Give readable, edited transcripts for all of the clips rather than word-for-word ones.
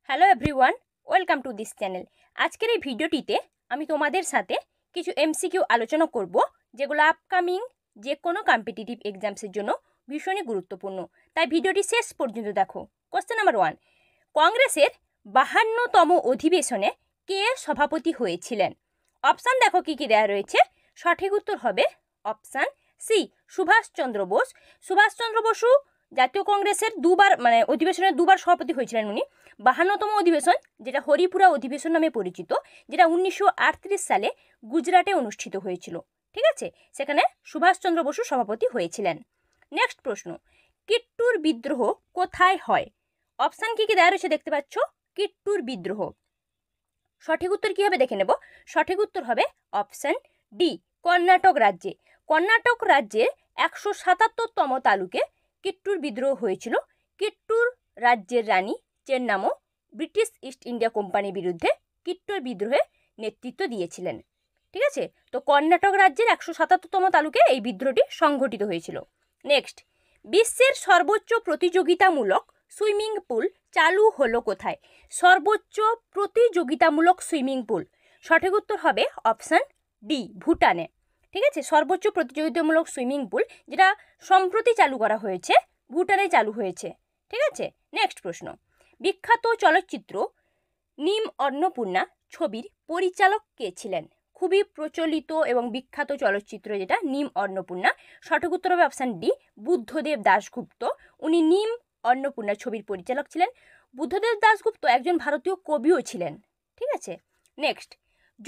Hello everyone, welcome to this channel. আজকের এই ভিডিওটিতে আমি তোমাদের সাথে কিছু এমসিকিউ আলোচনা করব, যেগুলো আপকামিং যে কোনো কম্পিটিটিভ এক্সামসের জন্য ভীষণই গুরুত্বপূর্ণ। তাই ভিডিওটি শেষ পর্যন্ত দেখো। কোশ্চেন নাম্বার 1, কংগ্রেসের 52তম অধিবেশনে কে সভাপতি হয়েছিলেন? অপশান দেখো কি কি দেওয়া রয়েছে। সঠিক উত্তর হবে অপশান সি, সুভাষচন্দ্র বোস। সুভাষচন্দ্র বসু জাতীয় কংগ্রেসের অধিবেশনের দুবার সভাপতি হয়েছিলেন উনি। 52তম অধিবেশন, যেটা হরিপুরা অধিবেশন নামে পরিচিত, যেটা 1938 সালে গুজরাটে অনুষ্ঠিত হয়েছিল। ঠিক আছে, সেখানে সুভাষচন্দ্র বসু সভাপতি হয়েছিলেন। নেক্সট প্রশ্ন, কিট্টুর বিদ্রোহ কোথায় হয়? অপশান কি কি দেওয়া রয়েছে দেখতে পাচ্ছ। কিট্টুর বিদ্রোহ, সঠিক উত্তর কি হবে দেখে নেব। সঠিক উত্তর হবে অপশান ডি, কর্ণাটক রাজ্যে। কর্ণাটক রাজ্যের 177তম তালুকে কিট্টুর বিদ্রোহ হয়েছিল। কিট্টুর রাজ্যের রানী চেন্নামও ব্রিটিশ ইস্ট ইন্ডিয়া কোম্পানির বিরুদ্ধে কিট্টুর বিদ্রোহে নেতৃত্ব দিয়েছিলেন। ঠিক আছে, তো কর্ণাটক রাজ্যের 177তম তালুকে এই বিদ্রোহটি সংঘটিত হয়েছিল। নেক্সট, বিশ্বের সর্বোচ্চ প্রতিযোগিতামূলক সুইমিং পুল চালু হলো কোথায়? সর্বোচ্চ প্রতিযোগিতামূলক সুইমিং পুল, সঠিক উত্তর হবে অপশান ডি, ভুটানে। ঠিক আছে, সর্বোচ্চ প্রতিযোগিতামূলক সুইমিং পুল যেটা সম্প্রতি চালু করা হয়েছে, ভুটানে চালু হয়েছে। ঠিক আছে, নেক্সট প্রশ্ন, বিখ্যাত চলচ্চিত্র নিম অন্নপূর্ণা ছবির পরিচালক কে ছিলেন? খুবই প্রচলিত এবং বিখ্যাত চলচ্চিত্র যেটা নিম অন্নপূর্ণা, সঠিক উত্তর হবে অপশান ডি, বুদ্ধদেব দাশগুপ্ত। উনি নিম অন্নপূর্ণা ছবির পরিচালক ছিলেন। বুদ্ধদেব দাশগুপ্ত একজন ভারতীয় কবিও ছিলেন। ঠিক আছে, নেক্সট,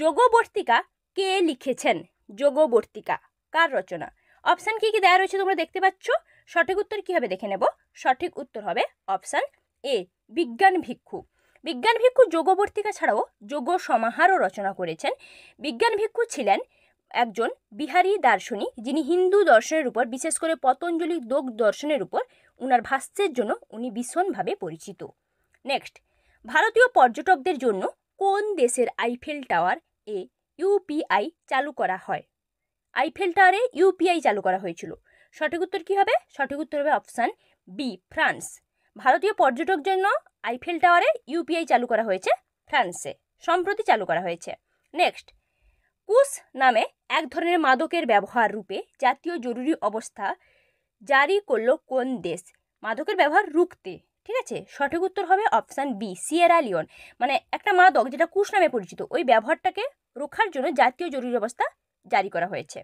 যোগবর্তিকা কে লিখেছেন? যোগবর্তিকা কার রচনা? অপশান কি কি দেওয়া রয়েছে তোমরা দেখতে পাচ্ছ। সঠিক উত্তর কি হবে দেখে নেব। সঠিক উত্তর হবে অপশান এ, বিজ্ঞান ভিক্ষু। বিজ্ঞান ভিক্ষু যোগবর্তিকা ছাড়াও যোগ সমাহারও রচনা করেছেন। বিজ্ঞান ভিক্ষু ছিলেন একজন বিহারী দার্শনিক, যিনি হিন্দু দর্শনের উপর, বিশেষ করে পতঞ্জলি যোগ দর্শনের উপর উনার ভাষ্যের জন্য উনি ভীষণভাবে পরিচিত। নেক্সট, ভারতীয় পর্যটকদের জন্য কোন দেশের আইফেল টাওয়ার এ ইউপিআই চালু করা হয়? আইফেল টাওয়ারে ইউপিআই চালু করা হয়েছিল। সঠিক উত্তর কি হবে? সঠিক উত্তর হবে অপশান বি, ফ্রান্স। ভারতীয় পর্যটক জন্য আইফেল টাওয়ারে ইউপিআই চালু করা হয়েছে ফ্রান্সে, সম্প্রতি চালু করা হয়েছে। নেক্সট, কুশ নামে এক ধরনের মাদকের ব্যবহার রূপে জাতীয় জরুরি অবস্থা জারি করলো কোন দেশ মাদকের ব্যবহার রুখতে? ঠিক আছে, সঠিক উত্তর হবে অপশান বি, সিয়েরা লিওন। মানে একটা মাদক যেটা কুশ নামে পরিচিত, ওই ব্যবহারটাকে রোখার জন্য জাতীয় জরুরি অবস্থা জারি করা হয়েছে।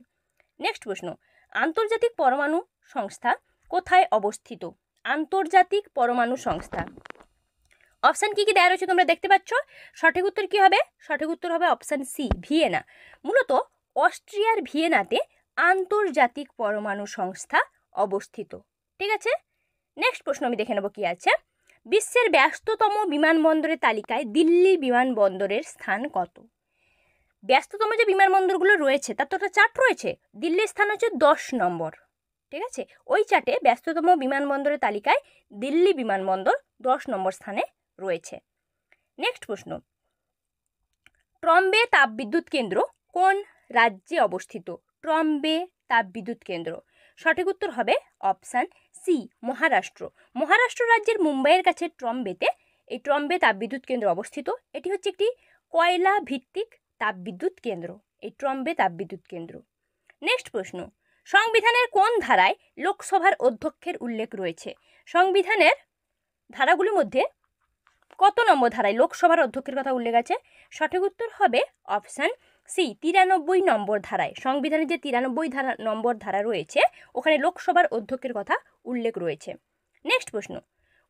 নেক্সট প্রশ্ন, আন্তর্জাতিক পরমাণু সংস্থা কোথায় অবস্থিত? আন্তর্জাতিক পরমাণু সংস্থা, অপশান কি কি দেওয়া রয়েছে তোমরা দেখতে পাচ্ছ। সঠিক উত্তর কি হবে? সঠিক উত্তর হবে অপশান সি, ভিয়েনা। মূলত অস্ট্রিয়ার ভিয়েনাতে আন্তর্জাতিক পরমাণু সংস্থা অবস্থিত। ঠিক আছে, নেক্সট প্রশ্ন আমি দেখে নেব কি আছে। বিশ্বের ব্যস্ততম বিমানবন্দরের তালিকায় দিল্লি বিমানবন্দরের স্থান কত? ব্যস্ততম যে বিমানবন্দরগুলো রয়েছে তার তো একটা চার্ট রয়েছে, দিল্লির স্থান হচ্ছে 10 নম্বর। ঠিক আছে, ওই চার্টে ব্যস্ততম বিমানবন্দরের তালিকায় দিল্লি বিমানবন্দর 10 নম্বর স্থানে রয়েছে। নেক্সট প্রশ্ন, ট্রম্বে তাপবিদ্যুৎ কেন্দ্র কোন রাজ্যে অবস্থিত? ট্রম্বে তাপবিদ্যুৎ কেন্দ্র, সঠিক উত্তর হবে অপশান সি, মহারাষ্ট্র। মহারাষ্ট্র রাজ্যের মুম্বাইয়ের কাছে ট্রম্বেতে এই ট্রম্বে তাপবিদ্যুৎ কেন্দ্র অবস্থিত। এটি হচ্ছে একটি কয়লা ভিত্তিক তাপবিদ্যুৎ কেন্দ্র, এই ট্রম্বে তাপবিদ্যুৎ কেন্দ্র। নেক্সট প্রশ্ন, সংবিধানের কোন ধারায় লোকসভার অধ্যক্ষের উল্লেখ রয়েছে? সংবিধানের ধারাগুলির মধ্যে কত নম্বর ধারায় লোকসভার অধ্যক্ষের কথা উল্লেখ আছে? সঠিক উত্তর হবে অপশান সি, 93 নম্বর ধারায়। সংবিধানের যে 93 নম্বর ধারা রয়েছে ওখানে লোকসভার অধ্যক্ষের কথা উল্লেখ রয়েছে। নেক্সট প্রশ্ন,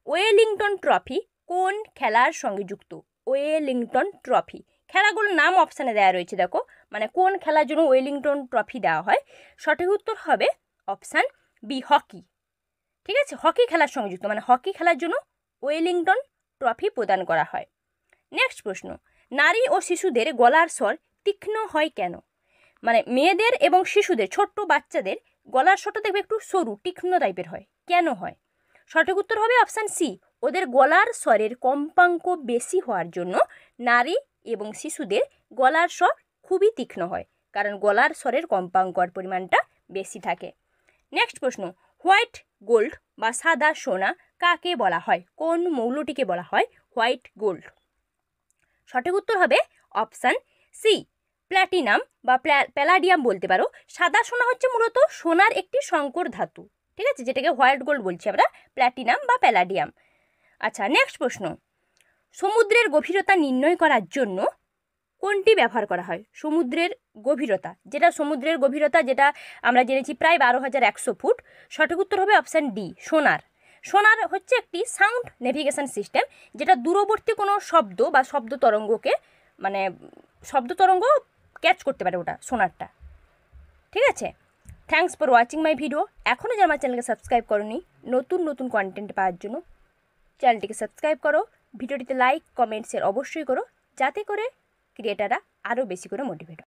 ওয়েলিংটন ট্রফি কোন খেলার সঙ্গে যুক্ত? ওয়েলিংটন ট্রফি, খেলাগুলোর নাম অপশানে দেওয়া রয়েছে দেখো, মানে কোন খেলার জন্য ওয়েলিংটন ট্রফি দেওয়া হয়? সঠিক উত্তর হবে অপশান বি, হকি। ঠিক আছে, হকি খেলার সঙ্গে যুক্ত, মানে হকি খেলার জন্য ওয়েলিংটন ট্রফি প্রদান করা হয়। নেক্সট প্রশ্ন, নারী ও শিশুদের গলার স্বর তীক্ষ্ণ হয় কেন? মানে মেয়েদের এবং শিশুদের, ছোট্ট বাচ্চাদের গলার স্বরটা দেখবে একটু সরু তীক্ষ্ণ টাইপের হয়, কেন হয়? সঠিক উত্তর হবে অপশান সি, ওদের গলার স্বরের কম্পাঙ্ক বেশি হওয়ার জন্য নারী এবং শিশুদের গলার স্বর খুবই তীক্ষ্ণ হয়, কারণ গলার স্বরের কম্পাঙ্কর পরিমাণটা বেশি থাকে। নেক্সট প্রশ্ন, হোয়াইট গোল্ড বা সাদা সোনা কাকে বলা হয়? কোন মৌলটিকে বলা হয় হোয়াইট গোল্ড। সঠিক উত্তর হবে অপশান সি, প্ল্যাটিনাম বা প্যালাডিয়াম বলতে পারো। সাদা সোনা হচ্ছে মূলত সোনার একটি সংকর ধাতু, ঠিক আছে, যেটাকে হোয়াইট গোল্ড বলছি আমরা, প্ল্যাটিনাম বা প্যালাডিয়াম। আচ্ছা, নেক্সট প্রশ্ন, সমুদ্রের গভীরতা নির্ণয় করার জন্য কোনটি ব্যবহার করা হয়? সমুদ্রের গভীরতা, যেটা আমরা জেনেছি প্রায় 12,100 ফুট। সঠিক উত্তর হবে অপশান ডি, সোনার। সোনার হচ্ছে একটি সাউন্ড নেভিগেশন সিস্টেম, যেটা দূরবর্তী কোনো শব্দ বা শব্দ তরঙ্গ ক্যাচ করতে পারে, ওটা সোনারটা। ঠিক আছে, thanks for watching my video. এখনও যারা আমার চ্যানেলকে সাবস্ক্রাইব করোনি, নতুন নতুন কন্টেন্ট পাওয়ার জন্য চ্যানেলটিকে সাবস্ক্রাইব করো, ভিডিওটিতে লাইক কমেন্ট শেয়ার অবশ্যই করো, যাতে করে ক্রিয়েটাররা আরও বেশি করে মোটিভেট হয়।